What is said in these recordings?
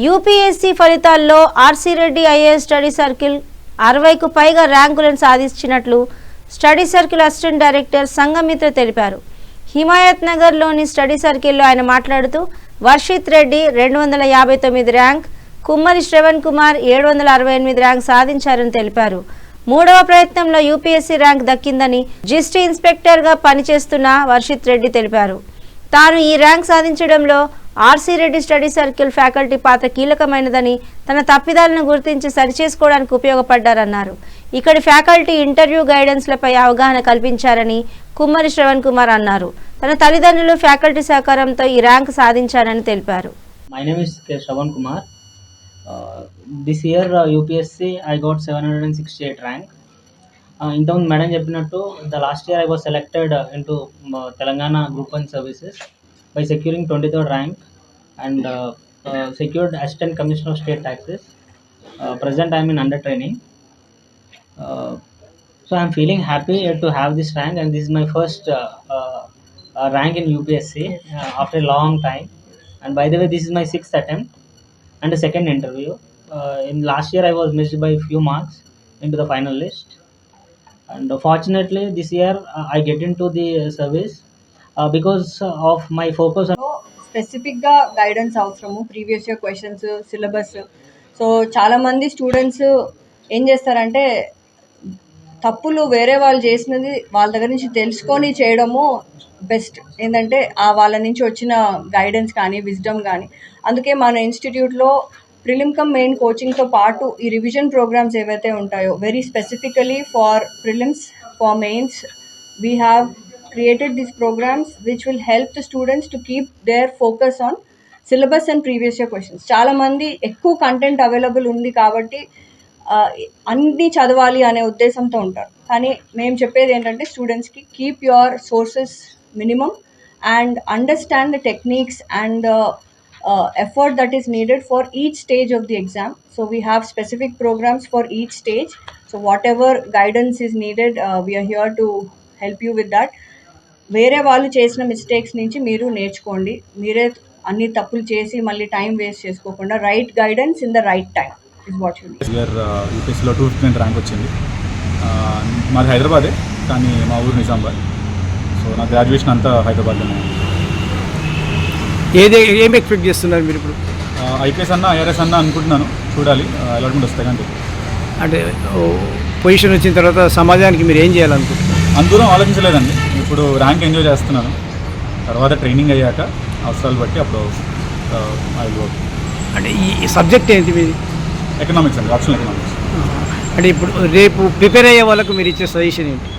UPSC ఫలితాల్లో RC Reddy IAS study circle 60కు పైగా ర్యాంకులను సాధించినట్లు study circle assistant director Sangamitra తెలిపారు. హిమాయత్ నగర్లోని స్టడీ సర్కిల్లో ఆయన మాట్లాడుతూ వర్షిత్ రెడ్డి 259 ర్యాంక్, కుమ్మరి శ్రవణ్ కుమార్ 768 ర్యాంక్ సాధించారని తెలిపారు. మూడవ ప్రయత్నంలో యూపీఎస్సీ ర్యాంక్ దక్కిందని జిస్టీ ఇన్స్పెక్టర్గా పనిచేస్తున్న వర్షిత్ రెడ్డి తెలిపారు. తాను ఈ ర్యాంక్ సాధించడంలో RC Reddy study circle faculty పాత్ర కీలకమైనదని, తన తప్పిదాలను గుర్తించి సరిచేసుకోవడానికి ఉపయోగపడ్డారన్నారు. ఇక్కడి ఫ్యాకల్టీ ఇంటర్వ్యూ గైడెన్స్లపై అవగాహన కల్పించారని కుమ్మరి శ్రవణ్ కుమార్ అన్నారు. తన తల్లిదండ్రులు ఫ్యాకల్టీ సహకారంతో ఈ ర్యాంక్ సాధించారని తెలిపారు. My name is K. Shravan Kumar. This year UPSC I got 768 rank. ఇంతకుముందు మేడం చెప్పినట్టు last year I was selected into Telangana group 1 services by securing 23rd rank and secured assistant commissioner of state taxes. Present I am in under training, so I am feeling happy to have this rank, and this is my first rank in UPSC after a long time. And by the way, this is my 6th attempt and the second interview. In last year I was missed by few marks into the final list, and fortunately this year I get into the service because of my focus on specific గా guidance అవసరము, previous year questions, syllabus. So చాలా మంది students ఏం చేస్తారంటే తప్పులు వేరే వాళ్ళు చేసినది వాళ్ళ దగ్గర నుంచి తెలుసుకొని చేయడము బెస్ట్. ఏంటంటే వాళ్ళ నుంచి వచ్చిన గైడెన్స్ కానీ విజ్డమ్ కానీ. అందుకే మన ఇన్స్టిట్యూట్లో ప్రిలిమ్ కమ్ మెయిన్ కోచింగ్తో పాటు ఈ రివిజన్ ప్రోగ్రామ్స్ ఏవైతే ఉంటాయో very specifically for prelims, for mains, we have created these programs which will help the students to keep their focus on syllabus and previous year questions. చాలా మంది ఎక్కువ content available ఉంది కాబట్టి అన్ని చదవాలి అనే ఉద్దేశంతో ఉంటారు. కానీ మేము చెప్పేది ఏంటంటే స్టూడెంట్స్కి keep your sources minimum and understand the techniques and effort that is needed for each stage of the exam. So we have specific programs for each stage. So whatever guidance is needed, we are here to help you with that. వేరే వాళ్ళు చేసిన mistakes నుంచి మీరు నేర్చుకోండి. మీరే అన్ని తప్పులు చేసి మళ్ళీ టైం వేస్ట్ చేసుకోకుండా right guidance in the right time is what you need. Year యూపీఎస్సీలో 259 ర్యాంక్ వచ్చింది. మాది హైదరాబాదే, కానీ మా ఊరు నిజామాబాద్. సో నా గ్రాడ్యుయేషన్ అంతా హైదరాబాద్లోనే. ఏం ఎక్స్పెక్ట్ చేస్తున్నారు మీరు ఇప్పుడు? ఐపీఎస్ అన్నా ఐఆర్ఎస్ అన్నా అనుకుంటున్నాను, చూడాలి అలాట్మెంట్ వస్తాయి. అంటే పొజిషన్ వచ్చిన తర్వాత సమాజానికి మీరు ఏం చేయాలనుకుంటున్నారు? అందరూ ఆలోచించలేదండి. ఇప్పుడు ర్యాంక్ ఎంజాయ్ చేస్తున్నాను, తర్వాత ట్రైనింగ్ అయ్యాక అవసరాలు బట్టి అప్పుడు అంటే ఈ సబ్జెక్ట్ ఏంటి మీది? ఎకనామిక్స్ అండి, ఆప్షనల్ ఎకనామిక్స్. అంటే ఇప్పుడు రేపు ప్రిపేర్ అయ్యే వాళ్ళకు మీరు ఇచ్చే సజెషన్ ఏంటి?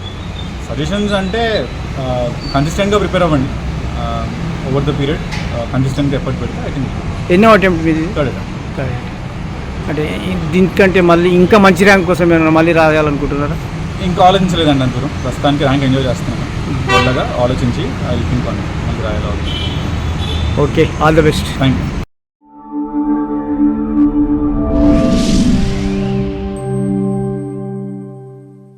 సజెషన్స్ అంటే కన్సిస్టెంట్గా ప్రిపేర్ అవ్వండి. ఓవర్ ద పీరియడ్ కన్సిస్టెంట్గా ఎఫర్ట్ పెడితే ఐ థింక్. ఎన్నో అటెంప్ట్ మీది? థర్డ్. అంటే దీనికంటే మళ్ళీ ఇంకా మంచి ర్యాంక్ కోసం ఏమైనా మళ్ళీ రాయాలనుకుంటున్నారా? ఇంకా ఆలోచించలేదండి అందరూ. ప్రస్తుతానికి ర్యాంక్ ఎంజాయ్ చేస్తున్నాను. వాళ్ళగా ఆలోచించి ఐ థింక్ మళ్ళీ రాయాలి. Okay, all the best. Thank you.